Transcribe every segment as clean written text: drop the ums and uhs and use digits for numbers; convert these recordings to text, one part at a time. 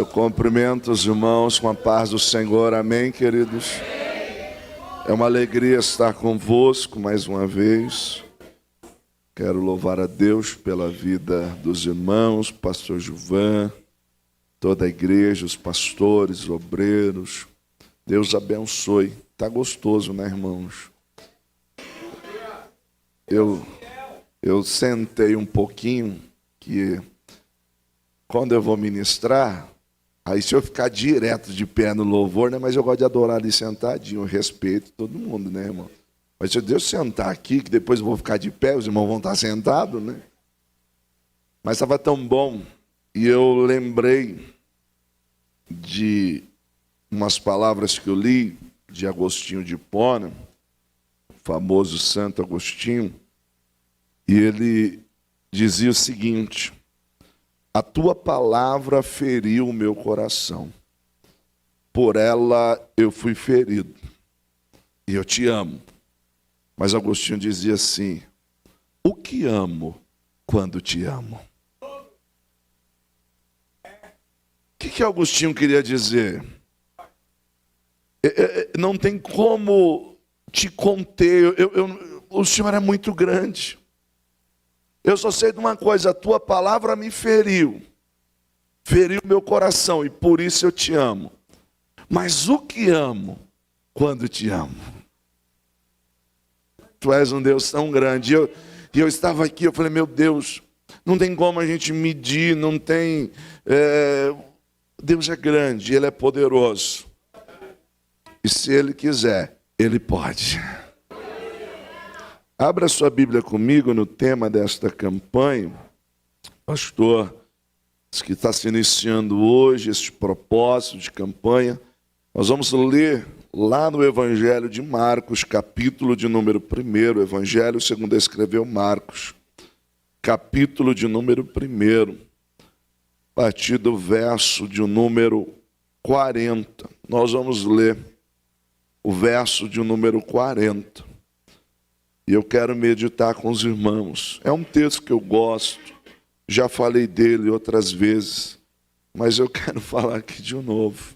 Eu cumprimento os irmãos com a paz do Senhor, amém, queridos? É uma alegria estar convosco mais uma vez. Quero louvar a Deus pela vida dos irmãos, pastor Gilvan, toda a igreja, os pastores, obreiros. Deus abençoe. Está gostoso, né, irmãos? Eu sentei um pouquinho, que quando eu vou ministrar, aí se eu ficar direto de pé no louvor, né? Mas eu gosto de adorar ali sentadinho, eu respeito todo mundo, né, irmão? Mas se eu sentar aqui, que depois eu vou ficar de pé, os irmãos vão estar sentados, né? Mas estava tão bom, e eu lembrei de umas palavras que eu li de Agostinho de Hipona, o famoso Santo Agostinho, e ele dizia o seguinte: a tua palavra feriu o meu coração, por ela eu fui ferido, e eu te amo. Mas Agostinho dizia assim: o que amo quando te amo? O que Agostinho queria dizer? Não tem como te conter, o Senhor é muito grande. Eu só sei de uma coisa: a tua palavra me feriu meu coração, e por isso eu te amo. Mas o que amo quando te amo? Tu és um Deus tão grande. E eu estava aqui, eu falei: meu Deus, não tem como a gente medir, não tem... Deus é grande, Ele é poderoso. E se Ele quiser, Ele pode. Abra sua Bíblia comigo no tema desta campanha, pastor, que está se iniciando hoje, este propósito de campanha. Nós vamos ler lá no Evangelho de Marcos, capítulo de número 1, Evangelho segundo escreveu Marcos, capítulo de número 1, a partir do verso de número 40. Nós vamos ler o verso de número 40. E eu quero meditar com os irmãos. É um texto que eu gosto, já falei dele outras vezes, mas eu quero falar aqui de novo.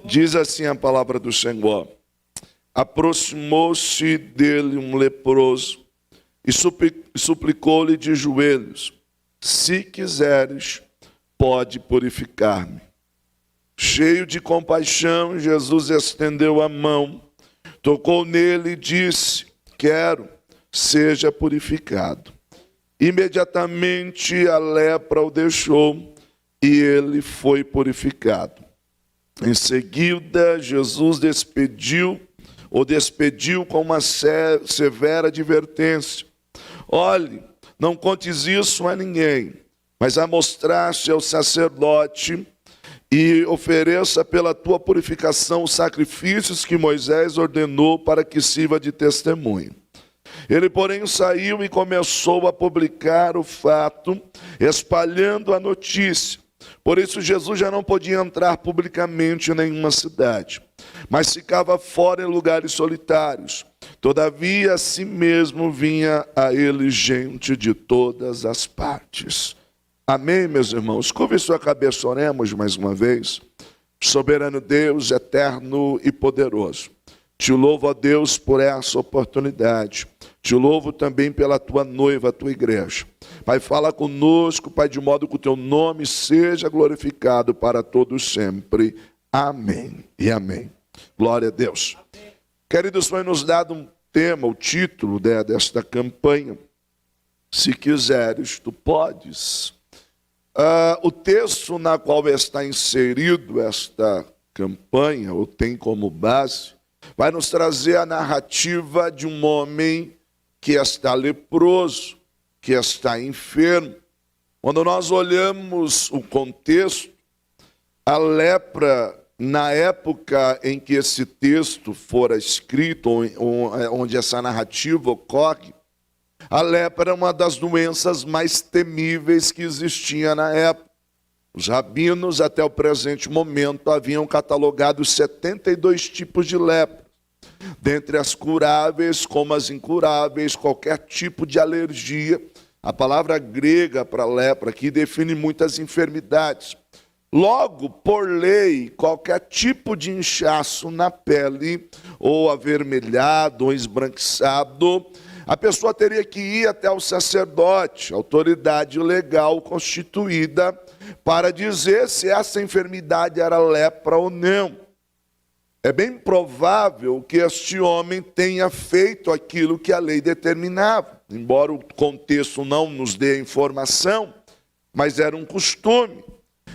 Diz assim a palavra do Senhor: aproximou-se dele um leproso e suplicou-lhe de joelhos: se quiseres, pode purificar-me. Cheio de compaixão, Jesus estendeu a mão, tocou nele e disse: quero, seja purificado. Imediatamente a lepra o deixou e ele foi purificado. Em seguida, Jesus despediu com uma severa advertência: olhe, não contes isso a ninguém, mas amostra-te ao sacerdote e ofereça pela tua purificação os sacrifícios que Moisés ordenou para que sirva de testemunho. Ele, porém, saiu e começou a publicar o fato, espalhando a notícia. Por isso, Jesus já não podia entrar publicamente em nenhuma cidade, mas ficava fora em lugares solitários. Todavia, assim mesmo vinha a ele gente de todas as partes. Amém, meus irmãos? Curve sua cabeça, oremos mais uma vez. Soberano Deus, eterno e poderoso, te louvo, ó Deus, por essa oportunidade. Te louvo também pela tua noiva, a tua igreja. Pai, fala conosco, Pai, de modo que o teu nome seja glorificado para todos sempre. Amém e amém. Glória a Deus. Amém. Queridos, foi nos dado um tema, o título desta campanha: se quiseres, tu podes. O texto na qual está inserido esta campanha, ou tem como base, vai nos trazer a narrativa de um homem que está leproso, que está enfermo. Quando nós olhamos o contexto, a lepra, na época em que esse texto fora escrito, onde essa narrativa ocorre, a lepra era uma das doenças mais temíveis que existia na época. Os rabinos, até o presente momento, haviam catalogado 72 tipos de lepra. Dentre as curáveis como as incuráveis, qualquer tipo de alergia. A palavra grega para lepra aqui define muitas enfermidades. Logo, por lei, qualquer tipo de inchaço na pele, ou avermelhado, ou esbranquiçado, a pessoa teria que ir até o sacerdote, autoridade legal constituída, para dizer se essa enfermidade era lepra ou não. É bem provável que este homem tenha feito aquilo que a lei determinava, embora o contexto não nos dê informação, mas era um costume.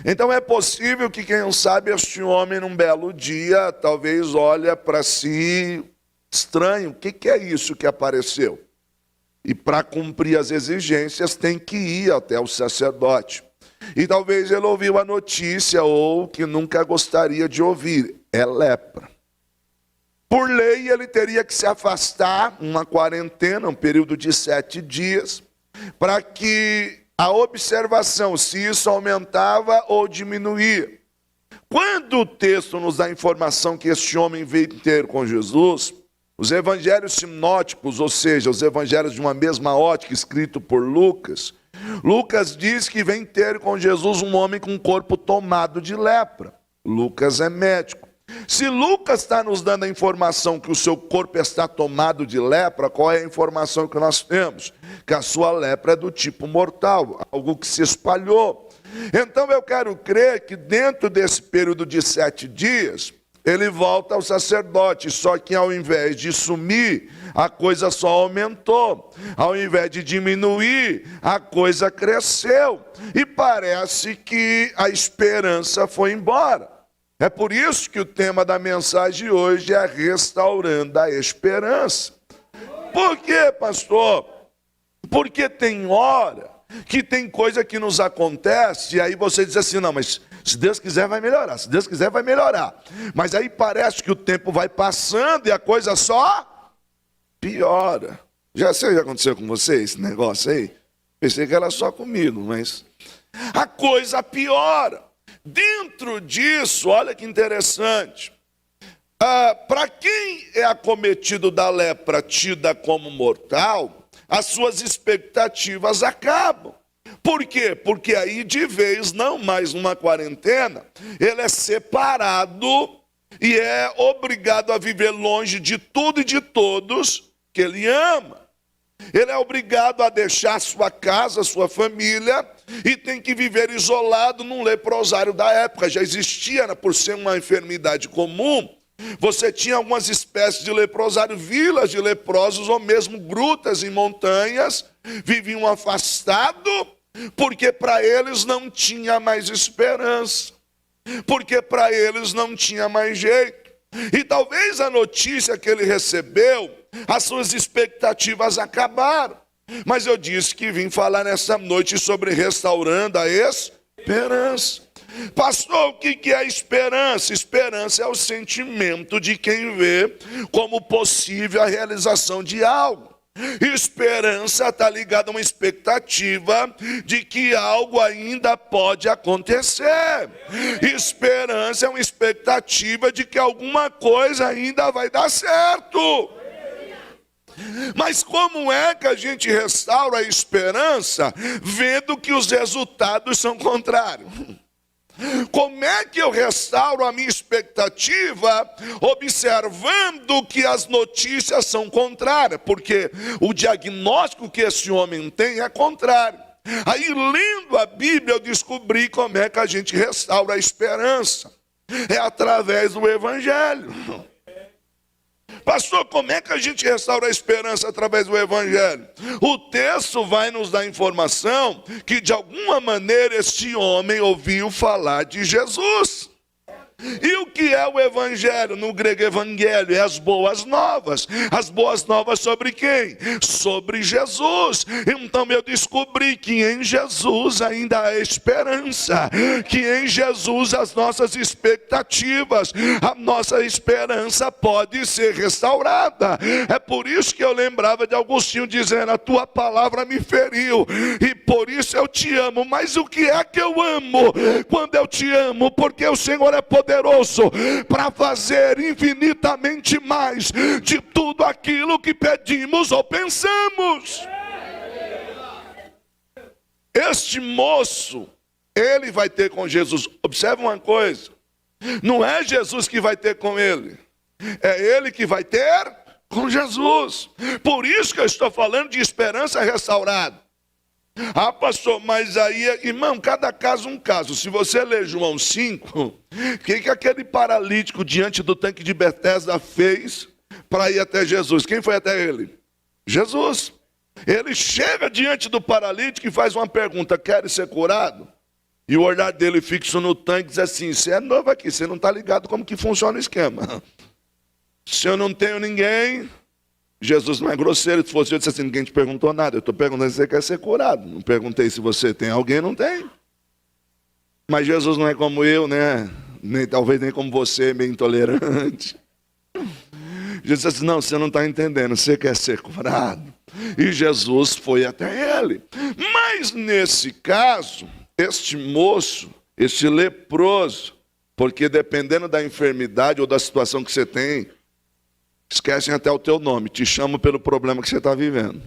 Então é possível que, quem sabe, este homem num belo dia, talvez olha para si, estranho, o que é isso que apareceu? E para cumprir as exigências tem que ir até o sacerdote. E talvez ele ouviu a notícia, ou que nunca gostaria de ouvir, é lepra. Por lei ele teria que se afastar, uma quarentena, um período de 7 dias, para que a observação se isso aumentava ou diminuía. Quando o texto nos dá a informação que este homem veio ter com Jesus, os evangelhos sinóticos, ou seja, os evangelhos de uma mesma ótica, escrito por Lucas, Lucas diz que vem ter com Jesus um homem com o corpo tomado de lepra. Lucas é médico. Se Lucas está nos dando a informação que o seu corpo está tomado de lepra, qual é a informação que nós temos? Que a sua lepra é do tipo mortal, algo que se espalhou. Então eu quero crer que dentro desse período de 7 dias, ele volta ao sacerdote, só que ao invés de sumir, a coisa só aumentou. Ao invés de diminuir, a coisa cresceu. E parece que a esperança foi embora. É por isso que o tema da mensagem hoje é restaurando a esperança. Por quê, pastor? Porque tem hora que tem coisa que nos acontece, e aí você diz assim, não, mas se Deus quiser vai melhorar, se Deus quiser vai melhorar. Mas aí parece que o tempo vai passando e a coisa só piora. Já aconteceu com você esse negócio aí? Pensei que era só comigo, mas a coisa piora. Dentro disso, olha que interessante, para quem é acometido da lepra tida como mortal, as suas expectativas acabam. Por quê? Porque aí de vez, não mais uma quarentena, ele é separado e é obrigado a viver longe de tudo e de todos que ele ama. Ele é obrigado a deixar sua casa, sua família, e tem que viver isolado num leprosário da época. Já existia, por ser uma enfermidade comum, você tinha algumas espécies de leprosário, vilas de leprosos, ou mesmo grutas em montanhas, viviam afastados, porque para eles não tinha mais esperança, porque para eles não tinha mais jeito. E talvez a notícia que ele recebeu, as suas expectativas acabaram. Mas eu disse que vim falar nessa noite sobre restaurando a esperança. Pastor, o que é esperança? Esperança é o sentimento de quem vê como possível a realização de algo. Esperança está ligada a uma expectativa de que algo ainda pode acontecer. Esperança é uma expectativa de que alguma coisa ainda vai dar certo. Mas como é que a gente restaura a esperança vendo que os resultados são contrários? Como é que eu restauro a minha expectativa observando que as notícias são contrárias? Porque o diagnóstico que esse homem tem é contrário. Aí, lendo a Bíblia, eu descobri como é que a gente restaura a esperança. É através do Evangelho. Pastor, como é que a gente restaura a esperança através do Evangelho? O texto vai nos dar informação que de alguma maneira este homem ouviu falar de Jesus. E o que é o Evangelho? No grego, evangelho é as boas novas. As boas novas sobre quem? Sobre Jesus. Então eu descobri que em Jesus ainda há esperança, que em Jesus as nossas expectativas, a nossa esperança pode ser restaurada. É por isso que eu lembrava de Agostinho dizendo, a tua palavra me feriu e por isso eu te amo. Mas o que é que eu amo quando eu te amo? Porque o Senhor é poderoso para fazer infinitamente mais de tudo aquilo que pedimos ou pensamos. Este moço, ele vai ter com Jesus. Observe uma coisa, não é Jesus que vai ter com ele, é ele que vai ter com Jesus. Por isso que eu estou falando de esperança restaurada. Ah, pastor, mas aí, irmão, cada caso um caso. Se você ler João 5, o que aquele paralítico diante do tanque de Betesda fez para ir até Jesus? Quem foi até ele? Jesus. Ele chega diante do paralítico e faz uma pergunta: quer ser curado? E o olhar dele fixo no tanque diz assim: você é novo aqui, você não está ligado como que funciona o esquema. Se eu não tenho ninguém... Jesus não é grosseiro, se fosse eu disse assim: ninguém te perguntou nada, eu estou perguntando se você quer ser curado. Não perguntei se você tem alguém, não tem. Mas Jesus não é como eu, né? Talvez nem como você, meio intolerante. Jesus disse assim: não, você não está entendendo, você quer ser curado. E Jesus foi até ele. Mas nesse caso, este moço, este leproso, porque dependendo da enfermidade ou da situação que você tem, esquecem até o teu nome, te chamam pelo problema que você está vivendo.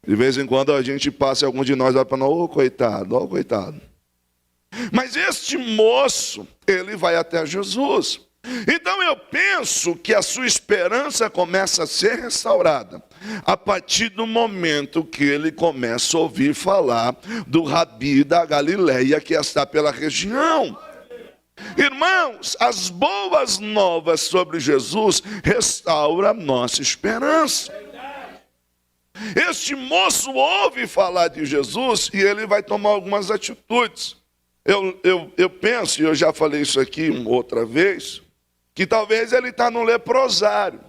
De vez em quando a gente passa e algum de nós vai para nós: ô coitado, ô coitado. Mas este moço, ele vai até Jesus. Então eu penso que a sua esperança começa a ser restaurada a partir do momento que ele começa a ouvir falar do Rabi da Galileia, que está pela região. Irmãos, as boas novas sobre Jesus restauram a nossa esperança. Este moço ouve falar de Jesus e ele vai tomar algumas atitudes. Eu penso, e eu já falei isso aqui uma outra vez, que talvez ele está no leprosário.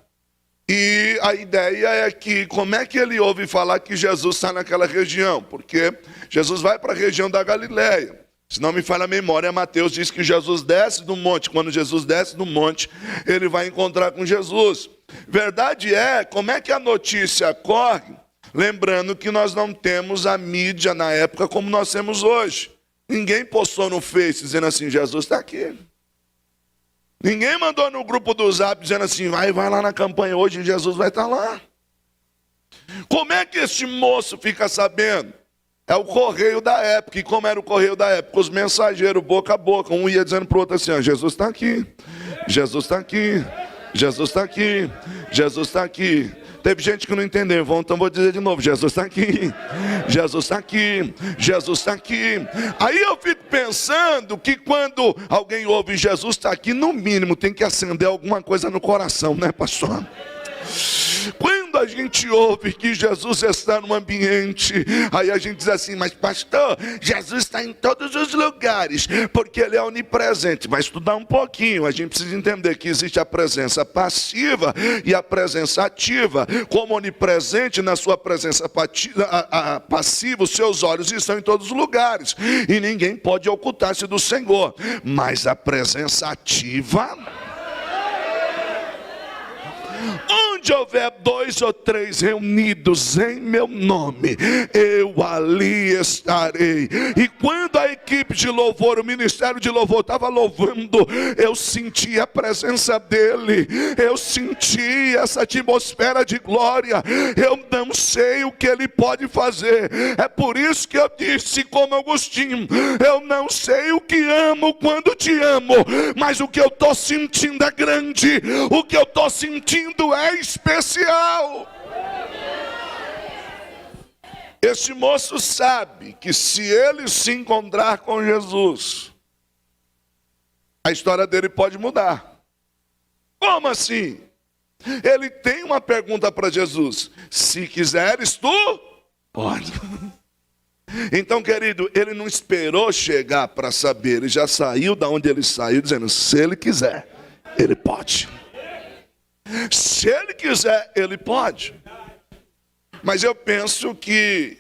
E a ideia é que, como é que ele ouve falar que Jesus está naquela região? Porque Jesus vai para a região da Galileia. Se não me falha a memória, Mateus diz que Jesus desce do monte. Quando Jesus desce do monte, ele vai encontrar com Jesus. Verdade é, como é que a notícia corre? Lembrando que nós não temos a mídia na época como nós temos hoje. Ninguém postou no Face dizendo assim: Jesus está aqui. Ninguém mandou no grupo do Zap dizendo assim: vai lá na campanha hoje, Jesus vai estar lá. Como é que este moço fica sabendo? É o correio da época. E como era o correio da época? Os mensageiros, boca a boca, um ia dizendo para o outro assim: Jesus está aqui, Jesus está aqui, Jesus está aqui, Jesus está aqui. Teve gente que não entendeu, então vou dizer de novo: Jesus está aqui, Jesus está aqui, Jesus está aqui. Aí eu fico pensando que quando alguém ouve Jesus está aqui, no mínimo tem que acender alguma coisa no coração, né, pastor? Quando a gente ouve que Jesus está no ambiente, aí a gente diz assim: mas pastor, Jesus está em todos os lugares, porque ele é onipresente. Vai estudar um pouquinho, a gente precisa entender que existe a presença passiva e a presença ativa. Como onipresente, na sua presença passiva, os seus olhos estão em todos os lugares, e ninguém pode ocultar-se do Senhor. Mas a presença ativa... onde houver 2 ou 3 reunidos em meu nome, eu ali estarei. E quando a equipe de louvor, o ministério de louvor estava louvando, eu senti a presença dele, eu senti essa atmosfera de glória. Eu não sei o que ele pode fazer. É por isso que eu disse como Agostinho: eu não sei o que amo quando te amo, mas o que eu estou sentindo é grande, o que eu estou sentindo é especial. Esse moço sabe que se ele se encontrar com Jesus, a história dele pode mudar. Como assim? Ele tem uma pergunta para Jesus: se quiseres tu, pode. Então, querido, ele não esperou chegar para saber, ele já saiu da onde ele saiu dizendo: se ele quiser, ele pode. Se ele quiser, ele pode. Mas eu penso que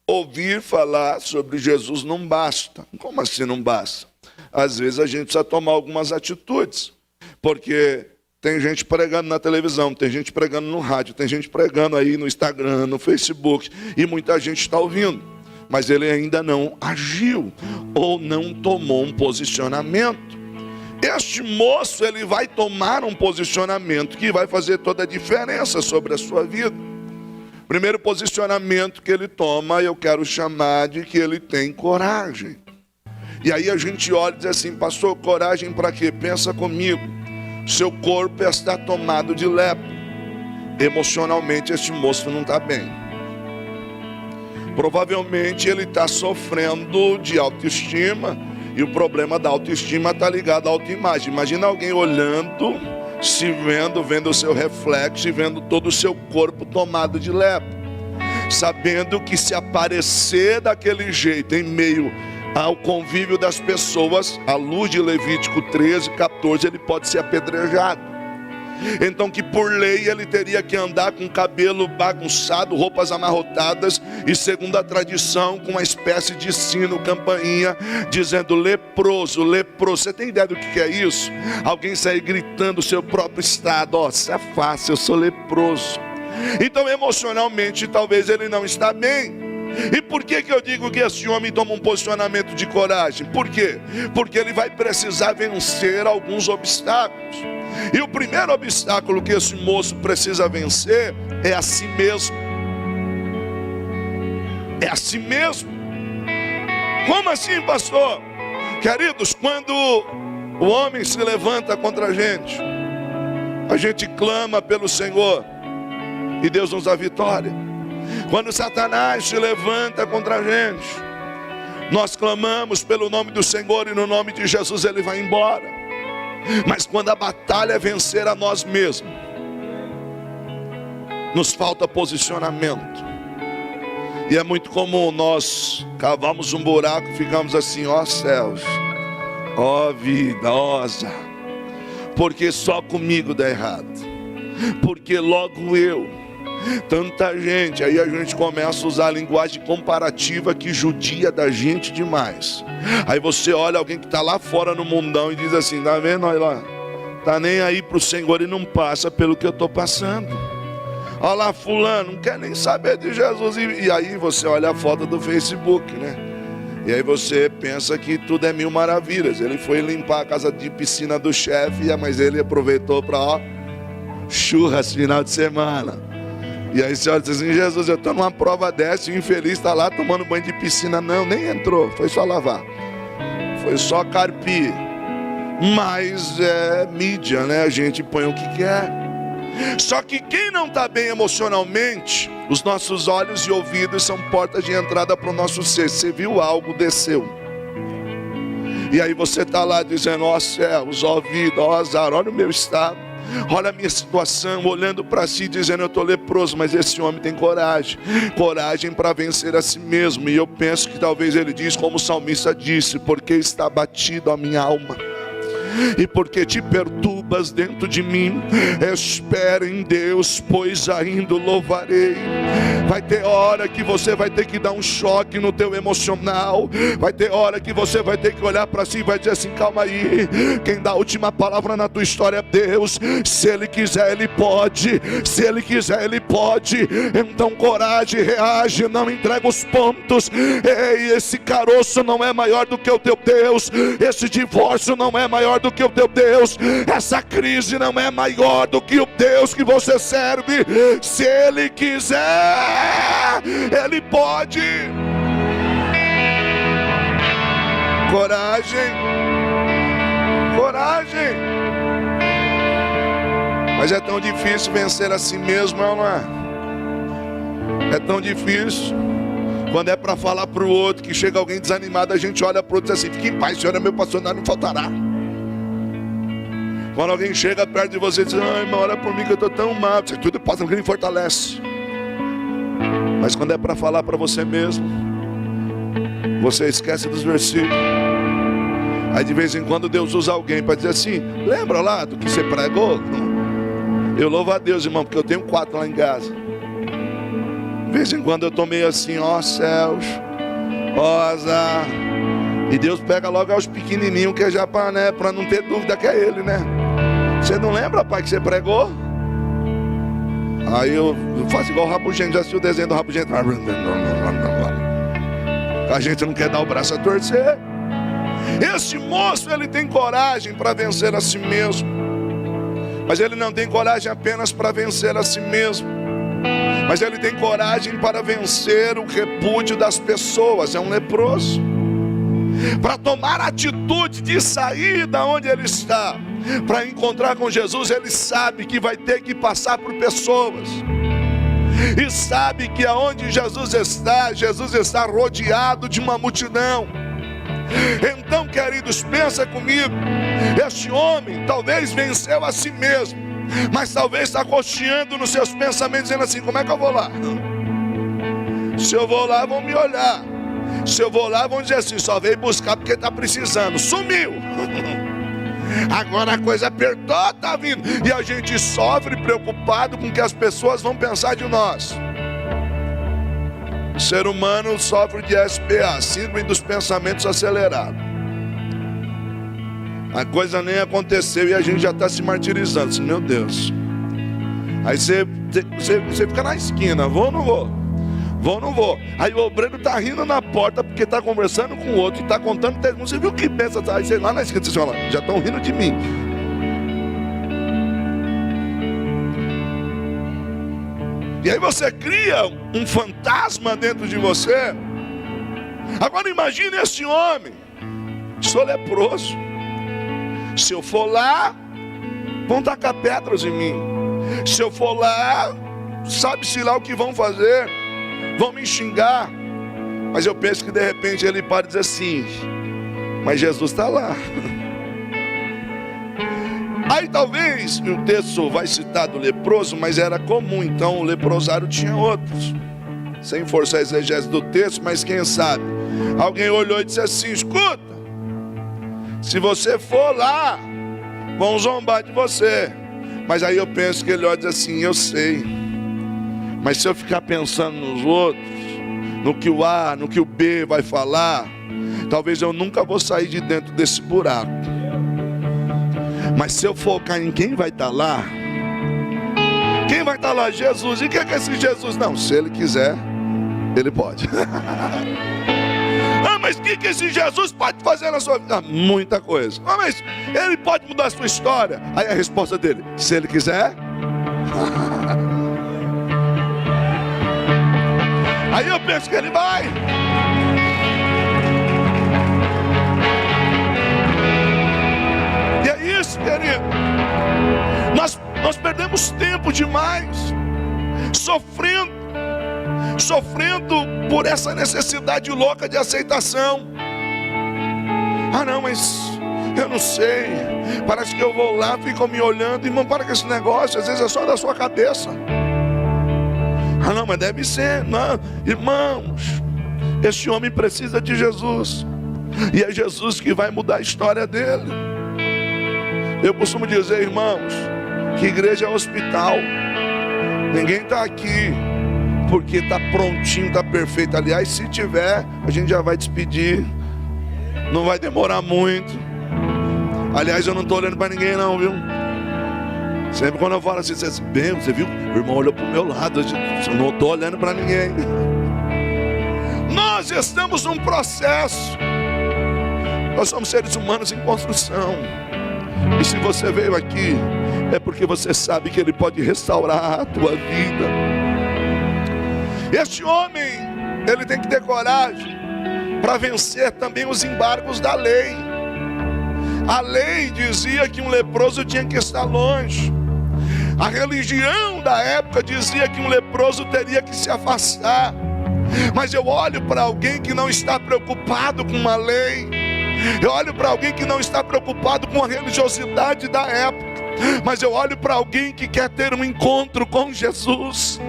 ouvir falar sobre Jesus não basta. Como assim não basta? Às vezes a gente precisa tomar algumas atitudes. Porque tem gente pregando na televisão, tem gente pregando no rádio, tem gente pregando aí no Instagram, no Facebook, e muita gente está ouvindo. Mas ele ainda não agiu ou não tomou um posicionamento. Este moço, ele vai tomar um posicionamento que vai fazer toda a diferença sobre a sua vida. Primeiro posicionamento que ele toma, eu quero chamar de que ele tem coragem. E aí a gente olha e diz assim: pastor, coragem para quê? Pensa comigo, seu corpo está tomado de lepra. Emocionalmente este moço não está bem. Provavelmente ele está sofrendo de autoestima. E o problema da autoestima está ligado à autoimagem. Imagina alguém olhando, se vendo o seu reflexo e vendo todo o seu corpo tomado de lepra, sabendo que se aparecer daquele jeito em meio ao convívio das pessoas, à luz de Levítico 13, 14, ele pode ser apedrejado. Então que por lei ele teria que andar com cabelo bagunçado, roupas amarrotadas, e segundo a tradição, com uma espécie de sino, campainha, dizendo leproso, leproso. Você tem ideia do que é isso? Alguém sair gritando o seu próprio estado: ó, isso é fácil, eu sou leproso. Então emocionalmente talvez ele não está bem. E por que eu digo que esse homem toma um posicionamento de coragem? Por quê? Porque ele vai precisar vencer alguns obstáculos. E o primeiro obstáculo que esse moço precisa vencer é a si mesmo. É a si mesmo. Como assim, pastor? Queridos, quando o homem se levanta contra a gente clama pelo Senhor e Deus nos dá vitória. Quando Satanás se levanta contra a gente, nós clamamos pelo nome do Senhor e no nome de Jesus ele vai embora. Mas quando a batalha é vencer a nós mesmos, nos falta posicionamento. E é muito comum nós cavarmos um buraco e ficamos assim: ó céus, ó vida, ó azar, porque só comigo dá errado, porque logo eu, tanta gente. Aí a gente começa a usar a linguagem comparativa que judia da gente demais. Aí você olha alguém que está lá fora no mundão e diz assim: tá vendo, olha lá, tá nem aí para o Senhor e não passa pelo que eu estou passando. Olha lá fulano, não quer nem saber de Jesus. E aí você olha a foto do Facebook, né? E aí você pensa que tudo é mil maravilhas. Ele foi limpar a casa de piscina do chefe, mas ele aproveitou para churras final de semana. E aí você olha e diz assim: Jesus, eu estou numa prova dessa e o infeliz está lá tomando banho de piscina. Não, nem entrou, foi só lavar, foi só carpir. Mas é mídia, né? A gente põe o que quer. Só que quem não está bem emocionalmente, os nossos olhos e ouvidos são portas de entrada para o nosso ser. Você viu algo, desceu. E aí você está lá dizendo: ó céus, ó vida, ó azar, olha o meu estado, olha a minha situação, olhando para si, dizendo: eu estou leproso. Mas esse homem tem coragem, coragem para vencer a si mesmo. E eu penso que talvez ele diz como o salmista disse: porque está abatido a minha alma, e porque te perturbas dentro de mim, espera em Deus, pois ainda o louvarei. Vai ter hora que você vai ter que dar um choque no teu emocional. Vai ter hora que você vai ter que olhar para si e vai dizer assim: calma aí, quem dá a última palavra na tua história é Deus. Se Ele quiser, Ele pode. Se Ele quiser, Ele pode. Então coragem, reage, não entrega os pontos. Ei, esse caroço não é maior do que o teu Deus. Esse divórcio não é maior do que o teu Deus. Essa crise não é maior do que o Deus que você serve. Se Ele quiser, Ele pode. Coragem, coragem. Mas é tão difícil vencer a si mesmo, não é? É tão difícil. Quando é para falar para o outro, que chega alguém desanimado, a gente olha para o outro e diz assim: fique em paz, Senhor é meu pastor, nada me faltará. Quando alguém chega perto de você e diz: ai, irmão, ora por mim que eu estou tão mal, você tudo passa, que me fortalece. Mas quando é para falar para você mesmo, você esquece dos versículos. Aí de vez em quando Deus usa alguém para dizer assim: lembra lá do que você pregou? Eu louvo a Deus, irmão, porque eu tenho 4 lá em casa. De vez em quando eu tô meio assim: ó céus, ó azar. E Deus pega logo aos pequenininhos, que é já para, né, para não ter dúvida que é Ele, né? Você não lembra, pai, que você pregou? Aí eu faço igual o Rabugento. Já assistiu o desenho do Rabugento? A gente não quer dar o braço a torcer. Esse moço, ele tem coragem para vencer a si mesmo. Mas ele não tem coragem apenas para vencer a si mesmo, mas ele tem coragem para vencer o repúdio das pessoas. É um leproso. para tomar a atitude de sair da onde ele está, para encontrar com Jesus, ele sabe que vai ter que passar por pessoas. E sabe que aonde Jesus está rodeado de uma multidão. Então, queridos, pensa comigo. Este homem talvez venceu a si mesmo, mas talvez está cocheando nos seus pensamentos, dizendo assim: como é que eu vou lá? Se eu vou lá, vão me olhar. Se eu vou lá, vão dizer assim: só veio buscar porque está precisando. Sumiu. Agora a coisa apertou, está vindo. E a gente sofre preocupado com o que as pessoas vão pensar de nós. O ser humano sofre de SPA, síndrome dos pensamentos acelerados. A coisa nem aconteceu e a gente já está se martirizando. Assim, meu Deus. Aí você fica na esquina: vou ou não vou? Vou ou não vou? Aí o obreiro está rindo na porta porque está conversando com o outro e está contando testemunho. Você viu o que pensa? Aí você lá na esquina, você fala: já estão rindo de mim. E aí você cria um fantasma dentro de você. Agora imagine esse homem: sou leproso. Se eu for lá, vão tacar pedras em mim. Se eu for lá, sabe-se lá o que vão fazer. Vão me xingar. Mas eu penso que de repente ele para e diz assim: mas Jesus está lá. Aí talvez o texto vai citar do leproso, mas era comum, então o leprosário tinha outros. Sem forçar a exegese do texto, mas quem sabe alguém olhou e disse assim: escuta, se você for lá, vão zombar de você. Mas aí eu penso que ele olha e diz assim: eu sei, mas se eu ficar pensando nos outros, no que o A, no que o B vai falar, talvez eu nunca vou sair de dentro desse buraco. Mas se eu focar em quem vai estar lá, quem vai estar lá? Jesus. E quem é esse Jesus? Não, se ele quiser, ele pode. Ah, mas o que esse Jesus pode fazer na sua vida? Ah, muita coisa. Ah, mas ele pode mudar a sua história. Aí a resposta dele: se ele quiser. Aí eu penso que ele vai. E é isso, querido. Nós perdemos tempo demais sofrendo por essa necessidade louca de aceitação. Ah não, mas eu não sei, parece que eu vou lá, ficam me olhando. Irmão, para com esse negócio, às vezes é só da sua cabeça. Ah não, mas deve ser. Não, irmãos, este homem precisa de Jesus, e é Jesus que vai mudar a história dele. Eu costumo dizer, irmãos, que igreja é hospital. Ninguém está aqui porque está prontinho, está perfeito. Aliás, se tiver, a gente já vai despedir. Não vai demorar muito. Aliás, eu não estou olhando para ninguém não, viu? Sempre quando eu falo assim, você diz: bem, você viu? O irmão olhou para o meu lado. Eu não estou olhando para ninguém. Nós estamos num processo. Nós somos seres humanos em construção. E se você veio aqui, é porque você sabe que Ele pode restaurar a tua vida. Este homem, ele tem que ter coragem para vencer também os embargos da lei. A lei dizia que um leproso tinha que estar longe. A religião da época dizia que um leproso teria que se afastar. Mas eu olho para alguém que não está preocupado com uma lei. Eu olho para alguém que não está preocupado com a religiosidade da época. Mas eu olho para alguém que quer ter um encontro com Jesus.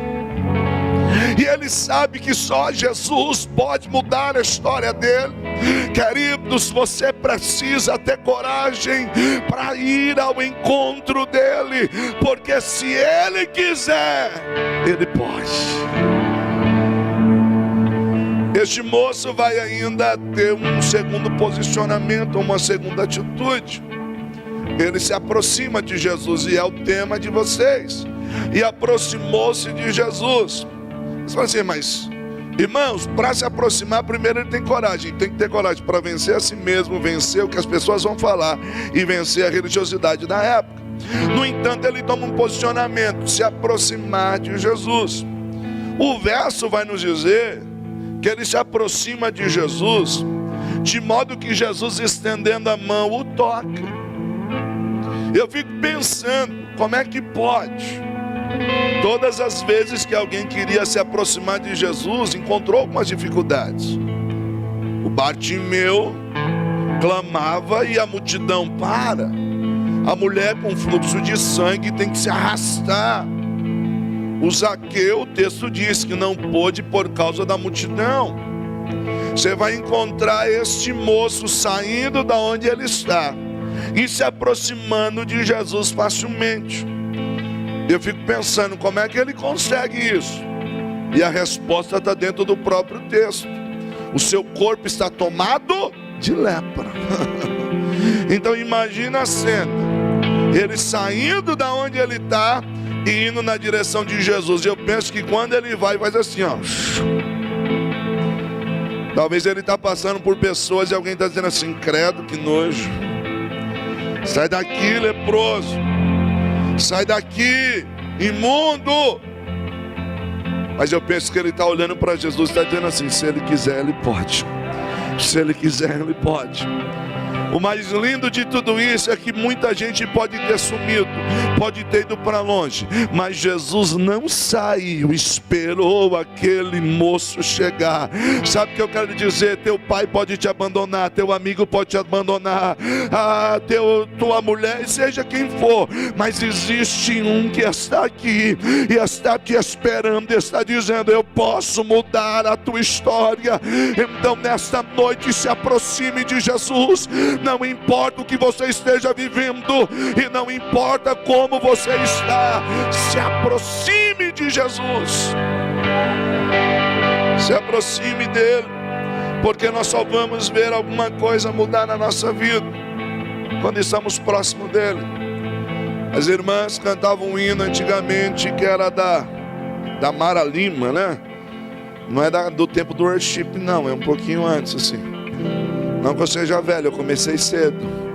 E ele sabe que só Jesus pode mudar a história dele. Queridos, você precisa ter coragem para ir ao encontro dele. Porque se ele quiser, ele pode. Este moço vai ainda ter um segundo posicionamento, uma segunda atitude. Ele se aproxima de Jesus, e é o tema de vocês. E aproximou-se de Jesus. Você fala assim: mas irmãos, para se aproximar, primeiro ele tem coragem. Tem que ter coragem para vencer a si mesmo, vencer o que as pessoas vão falar e vencer a religiosidade da época. No entanto, ele toma um posicionamento: se aproximar de Jesus. O verso vai nos dizer que ele se aproxima de Jesus de modo que Jesus, estendendo a mão, o toca. Eu fico pensando, como é que pode? Todas as vezes que alguém queria se aproximar de Jesus, encontrou algumas dificuldades. O Bartimeu clamava e a multidão para. A mulher com fluxo de sangue tem que se arrastar. O Zaqueu, o texto diz que não pôde por causa da multidão. Você vai encontrar este moço saindo da onde ele está e se aproximando de Jesus facilmente. Eu fico pensando, como é que ele consegue isso? E a resposta está dentro do próprio texto. O seu corpo está tomado de lepra. Então imagina a cena, ele saindo da onde ele está e indo na direção de Jesus. Eu penso que quando ele vai, faz assim, ó. Talvez ele está passando por pessoas e alguém está dizendo assim: credo, que nojo. Sai daqui, leproso. Sai daqui, imundo. Mas eu penso que ele está olhando para Jesus e está dizendo assim: se ele quiser, ele pode. Se ele quiser, ele pode. O mais lindo de tudo isso é que muita gente pode ter sumido, pode ter ido para longe, mas Jesus não saiu, esperou aquele moço chegar. Sabe o que eu quero dizer? Teu pai pode te abandonar, teu amigo pode te abandonar, tua mulher, seja quem for, mas existe um que está aqui e está te esperando, está dizendo: eu posso mudar a tua história. Então nesta noite se aproxime de Jesus. Não importa o que você esteja vivendo e não importa como você está, se aproxime de Jesus. Se aproxime dele, porque nós só vamos ver alguma coisa mudar na nossa vida quando estamos próximos dele. As irmãs cantavam um hino antigamente que era da Mara Lima, né? Não é do tempo do worship, não, é um pouquinho antes assim. Não que eu seja velho, eu comecei cedo.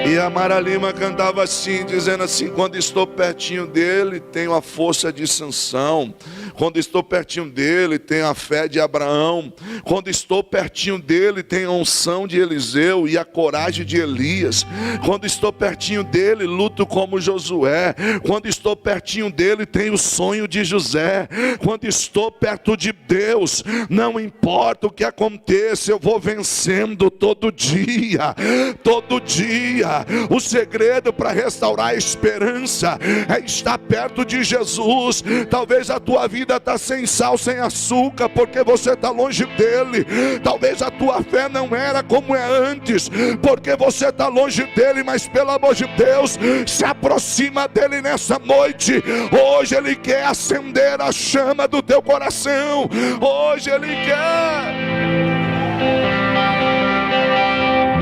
E a Mara Lima cantava assim, dizendo assim: quando estou pertinho dele, tenho a força de Sansão. Quando estou pertinho dele, tenho a fé de Abraão. Quando estou pertinho dele, tenho a unção de Eliseu e a coragem de Elias. Quando estou pertinho dele, luto como Josué. Quando estou pertinho dele, tenho o sonho de José. Quando estou perto de Deus, não importa o que aconteça, eu vou vencendo todo dia. Todo dia. O segredo para restaurar a esperança é estar perto de Jesus. Talvez a tua vida está sem sal, sem açúcar, porque você está longe dele. Talvez a tua fé não era como é antes, porque você está longe dele. Mas pelo amor de Deus, se aproxima dele nessa noite. Hoje ele quer acender a chama do teu coração. Hoje ele quer.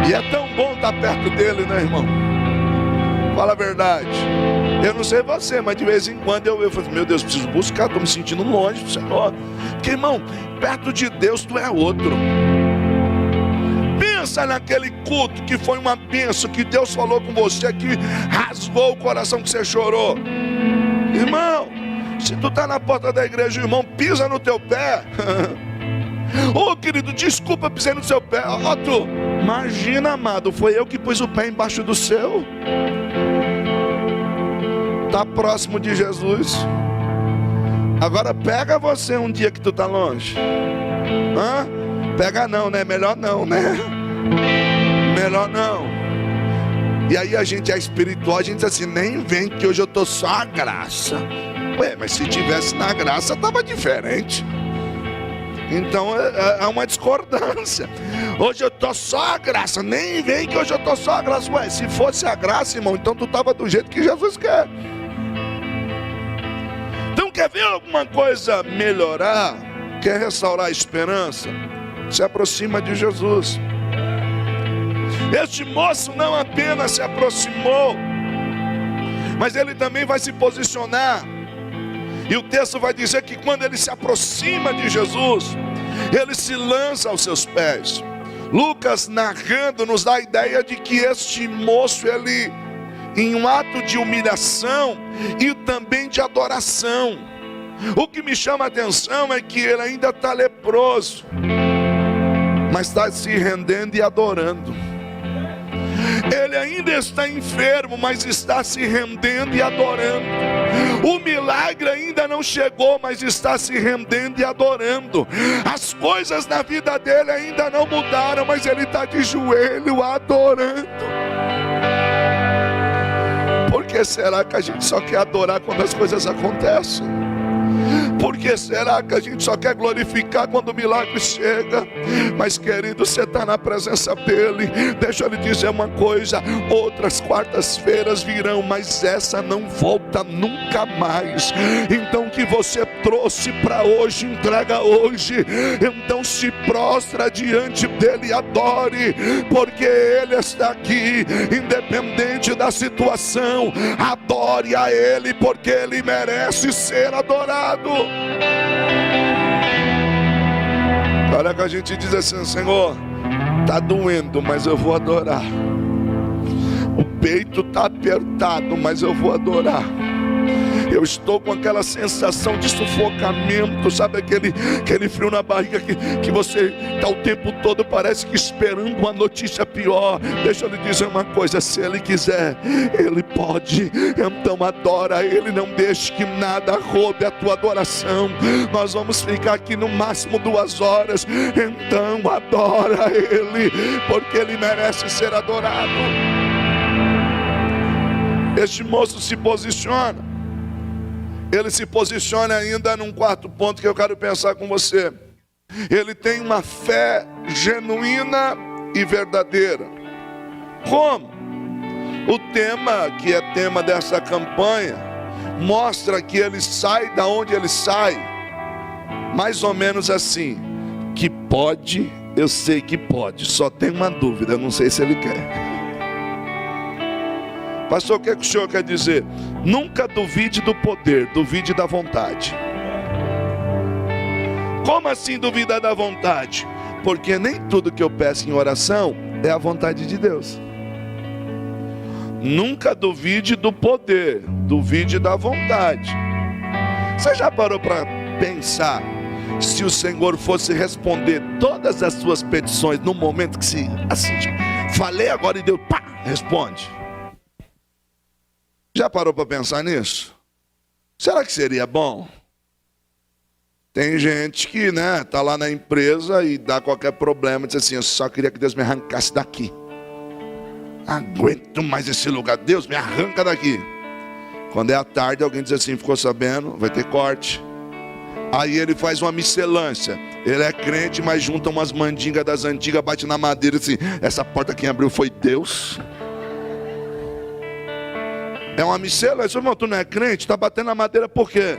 E é tão bom estar perto dele, né, irmão? Fala a verdade. Eu não sei você, mas de vez em quando eu falo: meu Deus, preciso buscar, estou me sentindo longe do Senhor. Porque, irmão, perto de Deus tu é outro. Pensa naquele culto que foi uma bênção, que Deus falou com você, que rasgou o coração, que você chorou. Irmão, se tu está na porta da igreja, o irmão pisa no teu pé. Ô querido, desculpa, pisei no seu pé. Tu, imagina, amado, foi eu que pus o pé embaixo do seu. Está próximo de Jesus. Agora pega você um dia que tu está longe. Pega não, né? Melhor não, né? Melhor não. E aí a gente é espiritual, a gente diz assim: nem vem que hoje eu estou só a graça. Ué, mas se tivesse na graça estava diferente. Então é uma discordância. Hoje eu estou só a graça, nem vem que hoje eu estou só a graça. Ué, se fosse a graça, irmão, então tu estava do jeito que Jesus quer. Então quer ver alguma coisa melhorar? Quer restaurar a esperança? Se aproxima de Jesus. Este moço não apenas se aproximou, mas ele também vai se posicionar. E o texto vai dizer que quando ele se aproxima de Jesus, ele se lança aos seus pés. Lucas, narrando, nos dá a ideia de que este moço, ele, em um ato de humilhação e também de adoração. O que me chama a atenção é que ele ainda está leproso. mas está se rendendo e adorando. Ele ainda está enfermo, mas está se rendendo e adorando. O milagre ainda não chegou, mas está se rendendo e adorando. As coisas na vida dele ainda não mudaram, mas ele está de joelho adorando. Por que será que a gente só quer adorar quando as coisas acontecem? Por que será que a gente só quer glorificar quando o milagre chega? Mas querido, você está na presença dele. Deixa eu lhe dizer uma coisa: outras quartas-feiras virão, mas essa não volta nunca mais. Então o que você trouxe para hoje, entrega hoje. Então se prostra diante dele e adore, porque ele está aqui, independente da situação. Adore a ele, porque ele merece ser adorado. Olha que a gente diz assim: Senhor, está doendo, mas eu vou adorar. O peito está apertado, mas eu vou adorar. Eu estou com aquela sensação de sufocamento, sabe aquele frio na barriga que você está o tempo todo, parece que esperando uma notícia pior. Deixa eu lhe dizer uma coisa: se ele quiser, ele pode. Então adora ele, não deixe que nada roube a tua adoração. Nós vamos ficar aqui no máximo 2 horas. Então adora ele, porque ele merece ser adorado. Este moço se posiciona. Ele se posiciona ainda num 4º ponto que eu quero pensar com você. Ele tem uma fé genuína e verdadeira. Como? O tema, que é tema dessa campanha, mostra que ele sai da onde ele sai, mais ou menos assim: que pode, eu sei que pode, só tem uma dúvida, eu não sei se ele quer. Pastor, o que o senhor quer dizer? Nunca duvide do poder, duvide da vontade. Como assim duvidar da vontade? Porque nem tudo que eu peço em oração é a vontade de Deus. Nunca duvide do poder, duvide da vontade. Você já parou para pensar, se o Senhor fosse responder todas as suas petições no momento que se, assim, falei agora e Deus, pá, responde? Já parou para pensar nisso? Será que seria bom? Tem gente que, tá lá na empresa e dá qualquer problema, diz assim: eu só queria que Deus me arrancasse daqui. Aguento mais esse lugar, Deus me arranca daqui. Quando é à tarde, alguém diz assim: ficou sabendo? Vai ter corte. Aí ele faz uma miscelância. Ele é crente, mas junta umas mandingas das antigas, bate na madeira assim: essa porta quem abriu foi Deus. É uma miscelância. Irmão, tu não é crente? Está batendo na madeira por quê?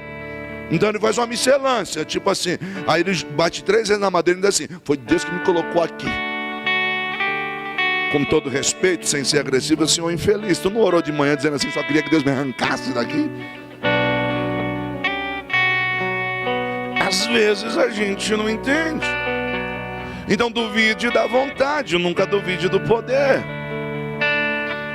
Então ele faz uma miscelância, tipo assim. Aí ele bate 3 vezes na madeira e diz assim: foi Deus que me colocou aqui. Com todo respeito, sem ser agressivo, assim: ô infeliz, tu não orou de manhã dizendo assim: só queria que Deus me arrancasse daqui? Às vezes a gente não entende. Então duvide da vontade, nunca duvide do poder.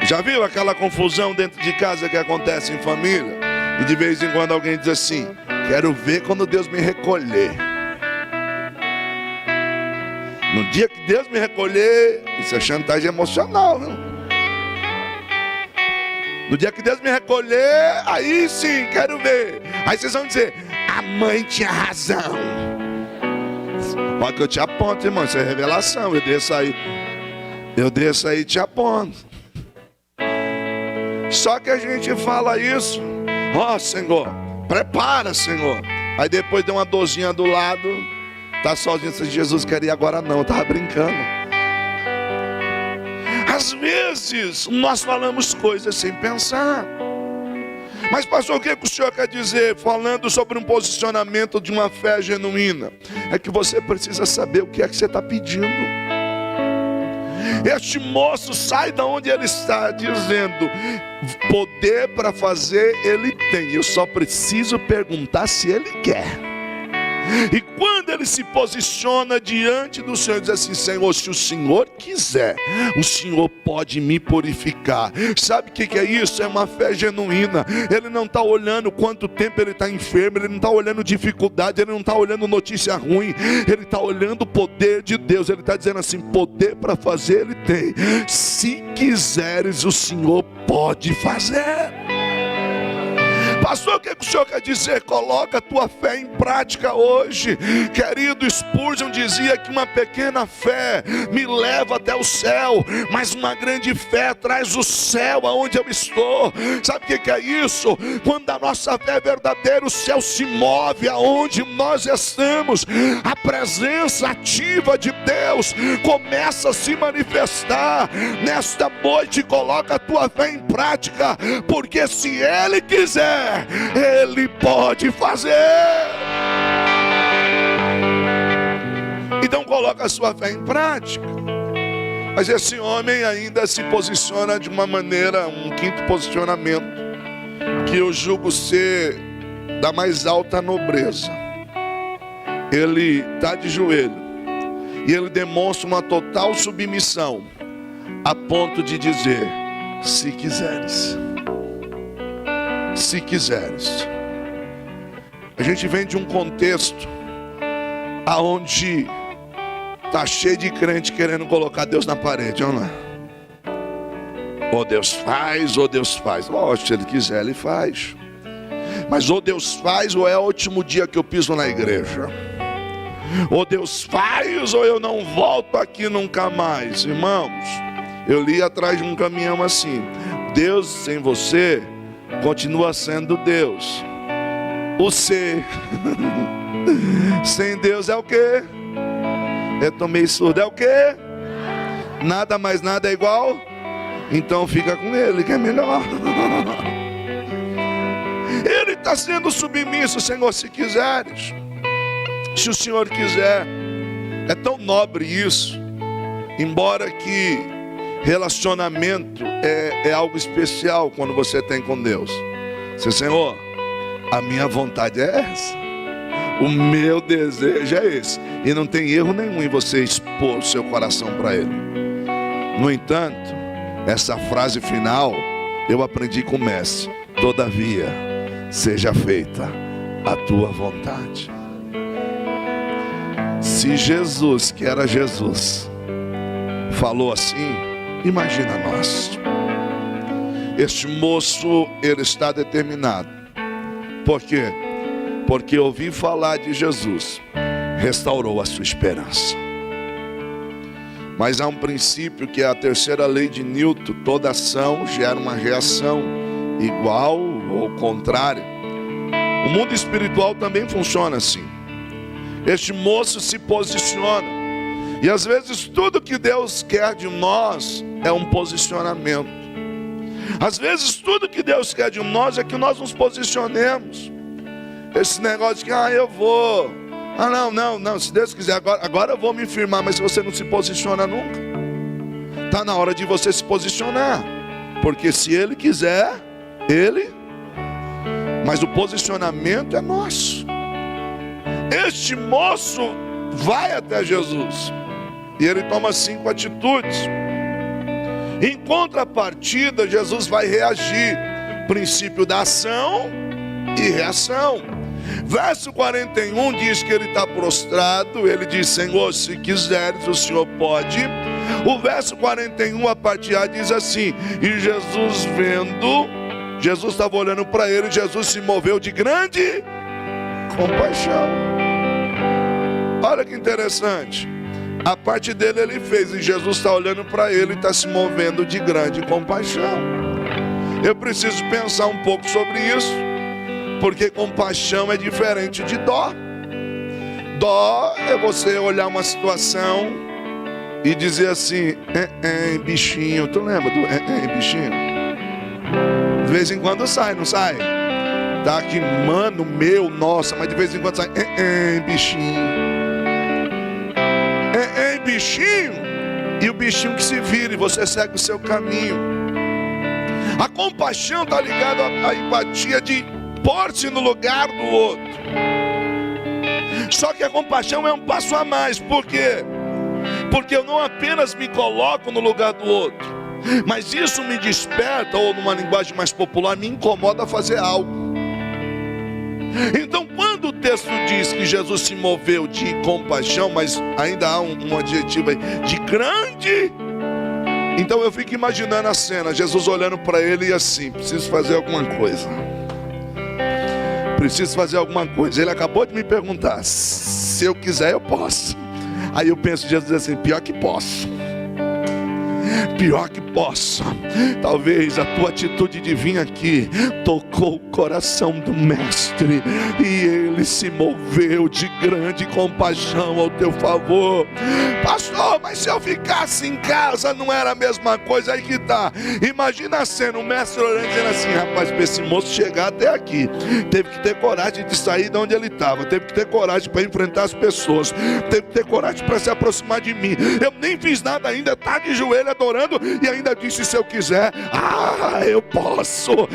Já viu aquela confusão dentro de casa que acontece em família? E de vez em quando alguém diz assim: quero ver quando Deus me recolher. No dia que Deus me recolher, isso é chantagem emocional, viu? No dia que Deus me recolher, aí sim, quero ver. Aí vocês vão dizer: a mãe tinha razão. Pode que eu te aponto, irmão, isso é revelação. Eu desço aí e te aponto. Só que a gente fala isso: ó, Senhor, prepara, Senhor. Aí depois deu uma dorzinha do lado, tá sozinho. Se Jesus queria agora não, eu tava brincando. Às vezes nós falamos coisas sem pensar. Mas pastor, o que o senhor quer dizer falando sobre um posicionamento de uma fé genuína? É que você precisa saber o que é que você está pedindo. Este moço sai da onde ele está dizendo: poder para fazer ele tem, eu só preciso perguntar se ele quer. E quando ele se posiciona diante do Senhor, diz assim: Senhor, se o Senhor quiser, o Senhor pode me purificar. Sabe o que é isso? É uma fé genuína. Ele não está olhando quanto tempo ele está enfermo, ele não está olhando dificuldade, ele não está olhando notícia ruim, ele está olhando o poder de Deus. Ele está dizendo assim: poder para fazer ele tem. Se quiseres, o Senhor pode fazer. Pastor, o que o senhor quer dizer? Coloca a tua fé em prática hoje. Querido, Spurgeon dizia que uma pequena fé me leva até o céu, mas uma grande fé traz o céu aonde eu estou. Sabe o que é isso? Quando a nossa fé é verdadeira, o céu se move aonde nós estamos. A presença ativa de Deus começa a se manifestar. Nesta noite, coloca a tua fé em prática, porque se Ele quiser, Ele pode fazer. Então coloca a sua fé em prática. Mas esse homem ainda se posiciona de uma maneira, um quinto posicionamento, que eu julgo ser da mais alta nobreza. Ele está de joelho e ele demonstra uma total submissão, a ponto de dizer: se quiseres. Se quiseres. A gente vem de um contexto aonde está cheio de crente querendo colocar Deus na parede, olha lá. Ou Deus faz, ou Deus faz. Lógico, se Ele quiser, Ele faz. Mas ou Deus faz, ou é o último dia que eu piso na igreja. Ou Deus faz, ou eu não volto aqui nunca mais. Irmãos, eu li atrás de um caminhão assim: Deus sem você continua sendo Deus. O ser sem Deus é o quê? Eu tô meio surdo, é o quê? Nada mais nada é igual. Então fica com Ele que é melhor. Ele está sendo submisso: Senhor, se quiseres. Se o Senhor quiser. É tão nobre isso. Embora que relacionamento é algo especial quando você tem com Deus. Senhor, a minha vontade é essa, o meu desejo é esse. E não tem erro nenhum em você expor o seu coração para Ele. No entanto, essa frase final eu aprendi com o mestre: todavia seja feita a tua vontade. Se Jesus, que era Jesus, falou assim, imagina nós. Este moço, ele está determinado. Por quê? Porque ouvir falar de Jesus restaurou a sua esperança. Mas há um princípio que é a terceira lei de Newton: toda ação gera uma reação igual ou contrária. O mundo espiritual também funciona assim. Este moço se posiciona. E às vezes tudo que Deus quer de nós é um posicionamento. Às vezes tudo que Deus quer de nós é que nós nos posicionemos. Esse negócio de que eu vou, não, se Deus quiser, agora eu vou me firmar. Mas se você não se posiciona nunca, está na hora de você se posicionar. Porque se Ele quiser, Ele. Mas o posicionamento é nosso. Este moço vai até Jesus e ele toma 5 atitudes. Em contrapartida, Jesus vai reagir. Princípio da ação e reação. Verso 41 diz que ele está prostrado. Ele diz: Senhor, se quiseres, o Senhor pode. O verso 41, a parte A, diz assim: e Jesus vendo, Jesus estava olhando para ele, Jesus se moveu de grande compaixão. Olha que interessante. A parte dele ele fez, e Jesus está olhando para ele e está se movendo de grande compaixão. Eu preciso pensar um pouco sobre isso, porque compaixão é diferente de dó. Dó é você olhar uma situação e dizer assim: bichinho. Tu lembra do bichinho? De vez em quando sai, não sai? Tá aqui, mano meu, nossa, mas de vez em quando sai bichinho. Bichinho, e o bichinho que se vira e você segue o seu caminho. A compaixão está ligada à empatia de pôr-se no lugar do outro. Só que a compaixão é um passo a mais. Por quê? Porque eu não apenas me coloco no lugar do outro, mas isso me desperta, ou numa linguagem mais popular, me incomoda a fazer algo. Então, quando o texto diz que Jesus se moveu de compaixão, mas ainda há um adjetivo aí, de grande, então eu fico imaginando a cena, Jesus olhando para ele e assim, preciso fazer alguma coisa. Preciso fazer alguma coisa. Ele acabou de me perguntar, se eu quiser eu posso. Aí eu penso, Jesus diz assim, pior que posso. Pior que posso. Talvez a tua atitude de vir aqui tocou o coração do mestre, e ele se moveu de grande compaixão ao teu favor. Pastor, mas se eu ficasse em casa não era a mesma coisa? Aí que tá. Imagina a cena, o mestre orando dizendo assim, rapaz, para esse moço chegar até aqui, teve que ter coragem de sair de onde ele estava, teve que ter coragem para enfrentar as pessoas, teve que ter coragem para se aproximar de mim. Eu nem fiz nada ainda, está de joelho adorando, e ainda disse, se eu quiser, eu posso,